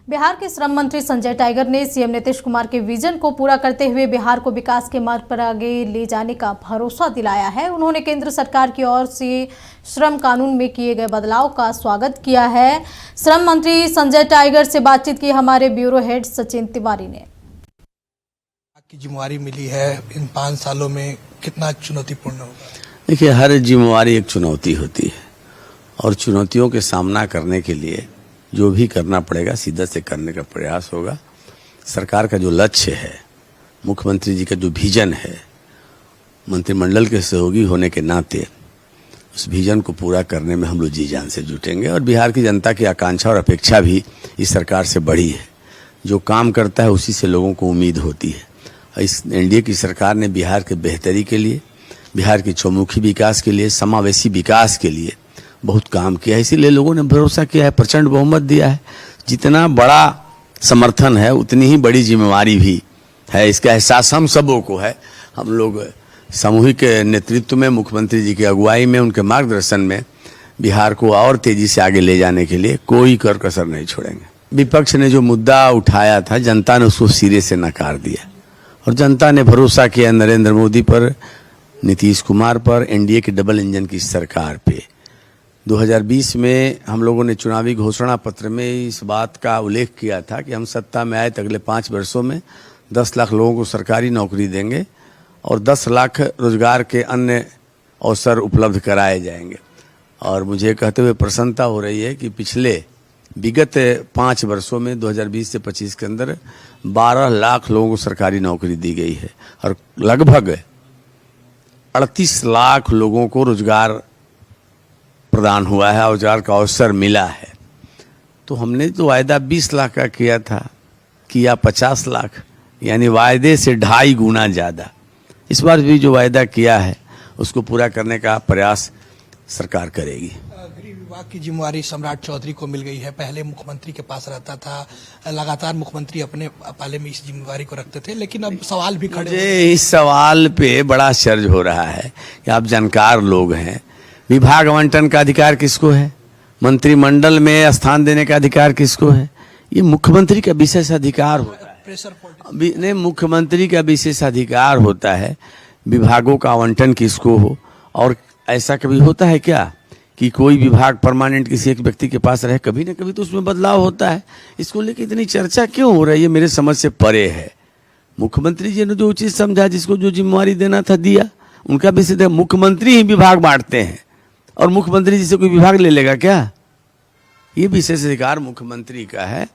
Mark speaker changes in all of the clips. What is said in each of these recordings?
Speaker 1: बिहार के श्रम मंत्री संजय टाइगर ने सीएम नीतीश कुमार के विजन को पूरा करते हुए बिहार को विकास के मार्ग पर आगे ले जाने का भरोसा दिलाया है। उन्होंने केंद्र सरकार की ओर से श्रम कानून में किए गए बदलाव का स्वागत किया है। श्रम मंत्री संजय टाइगर से बातचीत की हमारे ब्यूरो हेड सचिन तिवारी ने।
Speaker 2: की जिम्मेवारी मिली है इन 5 सालों में, कितना चुनौतीपूर्ण होगा?
Speaker 3: देखिए, हर जिम्मेवारी एक चुनौती होती है और चुनौतियों के सामना करने के लिए जो भी करना पड़ेगा सीधा से करने का प्रयास होगा। सरकार का जो लक्ष्य है, मुख्यमंत्री जी का जो विजन है, मंत्रिमंडल के सहयोगी होने के नाते उस विजन को पूरा करने में हम लोग जी जान से जुटेंगे। और बिहार की जनता की आकांक्षा और अपेक्षा भी इस सरकार से बड़ी है। जो काम करता है उसी से लोगों को उम्मीद होती है। इस एनडीए की सरकार ने बिहार के बेहतरी के लिए, बिहार के चौमुखी विकास के लिए, समावेशी विकास के लिए बहुत काम किया है। इसीलिए लोगों ने भरोसा किया है, प्रचंड बहुमत दिया है। जितना बड़ा समर्थन है उतनी ही बड़ी जिम्मेवारी भी है। इसका एहसास हम सबों को है। हम लोग सामूहिक नेतृत्व में, मुख्यमंत्री जी की अगुवाई में, उनके मार्गदर्शन में बिहार को और तेजी से आगे ले जाने के लिए कोई कर कसर नहीं छोड़ेंगे। विपक्ष ने जो मुद्दा उठाया था, जनता ने उसको सिरे से नकार दिया और जनता ने भरोसा किया नरेंद्र मोदी पर, नीतीश कुमार पर, एनडीए के डबल इंजन की सरकार पे। 2020 में हम लोगों ने चुनावी घोषणा पत्र में इस बात का उल्लेख किया था कि हम सत्ता में आए तो अगले 5 वर्षों में 10 लाख लोगों को सरकारी नौकरी देंगे और 10 लाख रोजगार के अन्य अवसर उपलब्ध कराए जाएंगे। और मुझे कहते हुए प्रसन्नता हो रही है कि पिछले विगत 5 वर्षों में 2020 से 25 के अंदर 12 लाख लोगों को सरकारी नौकरी दी गई है और लगभग 38 लाख लोगों को रोजगार प्रदान हुआ है, रोजगार का अवसर मिला है। तो हमने तो वायदा 20 लाख का किया था, किया 50 लाख, यानी वायदे से 2.5 गुना ज़्यादा। इस बार भी जो वायदा किया है उसको पूरा करने का प्रयास सरकार करेगी।
Speaker 2: गृह विभाग की जिम्मेवारी सम्राट चौधरी को मिल गई है। पहले मुख्यमंत्री के पास रहता था, लगातार मुख्यमंत्री अपने पाले में इस जिम्मेवारी को रखते थे, लेकिन अब सवाल भी खड़े
Speaker 3: मुझे इस सवाल पे बड़ा आश्चर्य हो रहा है कि आप जानकार लोग हैं। विभाग आवंटन का अधिकार किसको है? मंत्रिमंडल में स्थान देने का अधिकार किसको है? ये मुख्यमंत्री का विशेष अधिकार होता है। नहीं, मुख्यमंत्री का विशेष अधिकार होता है विभागों का आवंटन किसको हो। और ऐसा कभी होता है क्या कि कोई विभाग परमानेंट किसी एक व्यक्ति के पास रहे? कभी न कभी तो उसमें बदलाव होता है। इसको लेकर इतनी चर्चा क्यों हो रही है, मेरे समझ से परे है। मुख्यमंत्री जी ने जो उचित समझा, जिसको जो जिम्मेवारी देना था दिया। उनका विशेष, मुख्यमंत्री ही विभाग बांटते हैं और मुख्यमंत्री जी से कोई विभाग ले लेगा क्या? ये विशेष अधिकार मुख्यमंत्री का है।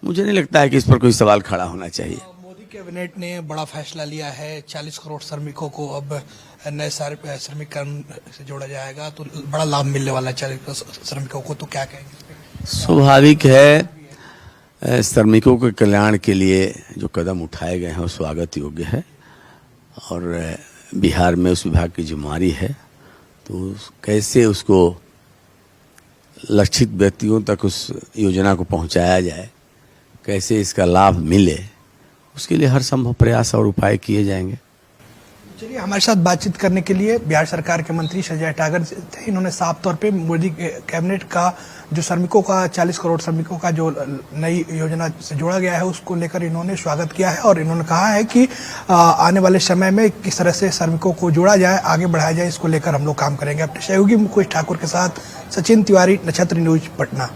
Speaker 3: मुझे नहीं लगता है कि इस पर कोई सवाल खड़ा होना चाहिए।
Speaker 2: मोदी कैबिनेट ने बड़ा फैसला लिया है, 40 करोड़ श्रमिकों को अब नए श्रमिक कानून से जोड़ा जाएगा, तो बड़ा लाभ मिलने वाला है 40 श्रमिकों को। तो क्या कहेंगे?
Speaker 3: स्वाभाविक है, श्रमिकों के कल्याण के लिए जो कदम उठाए गए हैं वो स्वागत योग्य है और बिहार में उस विभाग की जिम्मेवारी है। तो कैसे उसको लक्षित व्यक्तियों तक उस योजना को पहुंचाया जाए, कैसे इसका लाभ मिले, उसके लिए हर संभव प्रयास और उपाय किए जाएंगे।
Speaker 2: चलिए, हमारे साथ बातचीत करने के लिए बिहार सरकार के मंत्री संजय टाइगर थे। इन्होंने साफ तौर पे मोदी कैबिनेट का जो श्रमिकों का 40 करोड़ श्रमिकों का जो नई योजना से जोड़ा गया है उसको लेकर इन्होंने स्वागत किया है और इन्होंने कहा है कि आने वाले समय में किस तरह से श्रमिकों को जोड़ा जाए, आगे बढ़ाया जाए, इसको लेकर हम लोग काम करेंगे। अपने सहयोगी मुकेश ठाकुर के साथ सचिन तिवारी, नक्षत्र न्यूज, पटना।